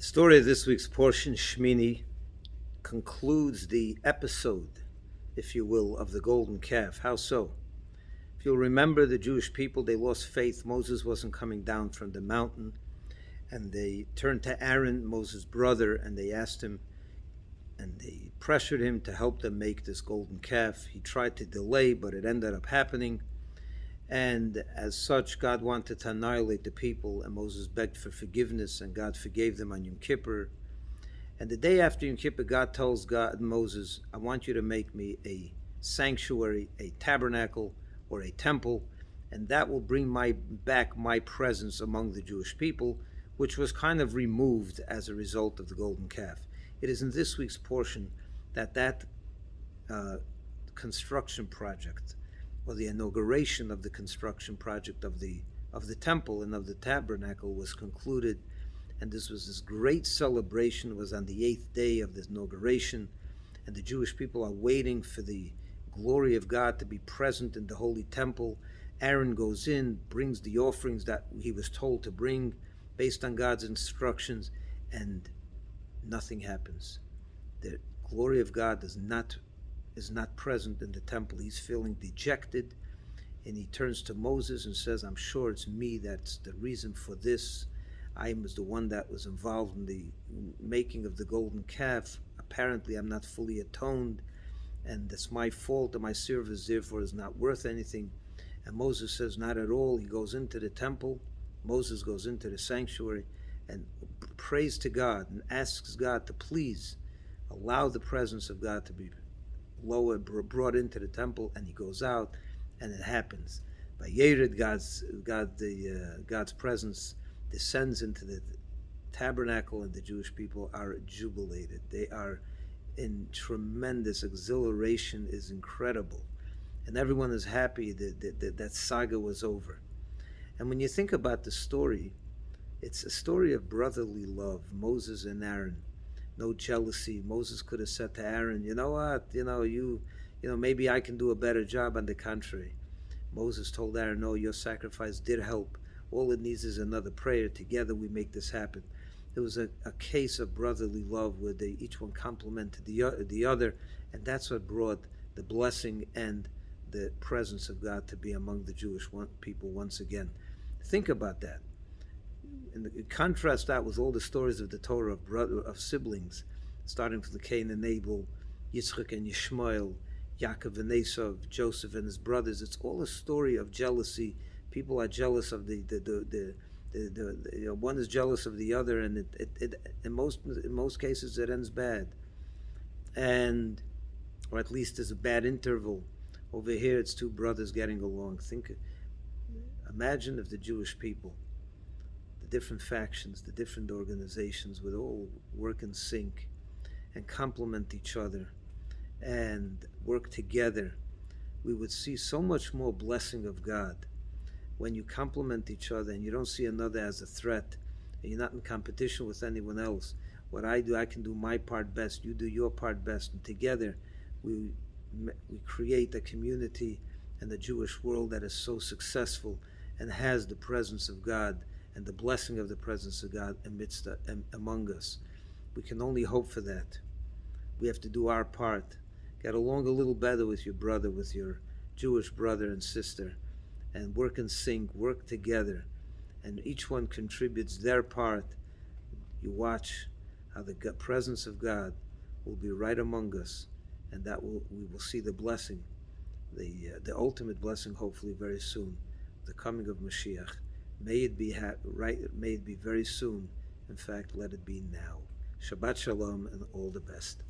The story of this week's portion, Shmini, concludes the episode, if you will, of the golden calf. How so? If you'll remember, the Jewish people, they lost faith. Moses wasn't coming down from the mountain, and they turned to Aaron, Moses' brother, and they asked him, and they pressured him to help them make this golden calf. He tried to delay, but it ended up happening. And as such, God wanted to annihilate the people, and Moses begged for forgiveness, and God forgave them on Yom Kippur. And the day after Yom Kippur, God tells Moses, I want you to make me a sanctuary, a tabernacle, or a temple, and that will bring back my presence among the Jewish people, which was kind of removed as a result of the golden calf. It is in this week's portion that construction project, or the inauguration of the construction project of the temple and of the tabernacle, was concluded. And this great celebration. It was on the 8th day of this inauguration, and the Jewish people are waiting for the glory of God to be present in the holy temple. Aaron goes in, brings the offerings that he was told to bring based on God's instructions, and nothing happens. The glory of God is not present in the temple. He's feeling dejected, and he turns to Moses and says, I'm sure it's me that's the reason for this. I was the one that was involved in the making of the golden calf. Apparently I'm not fully atoned, and it's my fault, and my service therefore is not worth anything. And Moses says, not at all. He goes into the temple. Moses goes into the sanctuary and prays to God and asks God to please allow the presence of God to be brought into the temple. And he goes out, and it happens. By Yered, God's presence descends into the tabernacle, and the Jewish people are jubilated. They are in tremendous exhilaration. Is incredible, and everyone is happy that saga was over. And when you think about the story, it's a story of brotherly love. Moses and Aaron, no jealousy. Moses could have said to Aaron, you know what, maybe I can do a better job. On the contrary, Moses told Aaron, no, your sacrifice did help. All it needs is another prayer. Together we make this happen. It was a case of brotherly love where they each one complimented the other, and that's what brought the blessing and the presence of God to be among the Jewish people once again. Think about that. And contrast that with all the stories of the Torah of siblings, starting from the Cain and Abel, Yitzchak and Yishmael, Yaakov and Esau, Joseph and his brothers. It's all a story of jealousy. People are jealous of one is jealous of the other, and it in most cases it ends bad, or at least there's a bad interval. Over here, it's two brothers getting along. Imagine if the Jewish people, the different factions, the different organizations, would all work in sync and complement each other and work together. We would see so much more blessing of God. When you complement each other and you don't see another as a threat, and you're not in competition with anyone else. What I do, I can do my part best, you do your part best, and together we create a community and a Jewish world that is so successful and has the presence of God and the blessing of the presence of God among us. We can only hope for that. We have to do our part. Get along a little better with your brother, with your Jewish brother and sister, and work in sync, work together, and each one contributes their part. You watch how the presence of God will be right among us, and we will see the blessing, the ultimate blessing, hopefully very soon, the coming of Mashiach. May it be May it be very soon. In fact, let it be now. Shabbat Shalom, and all the best.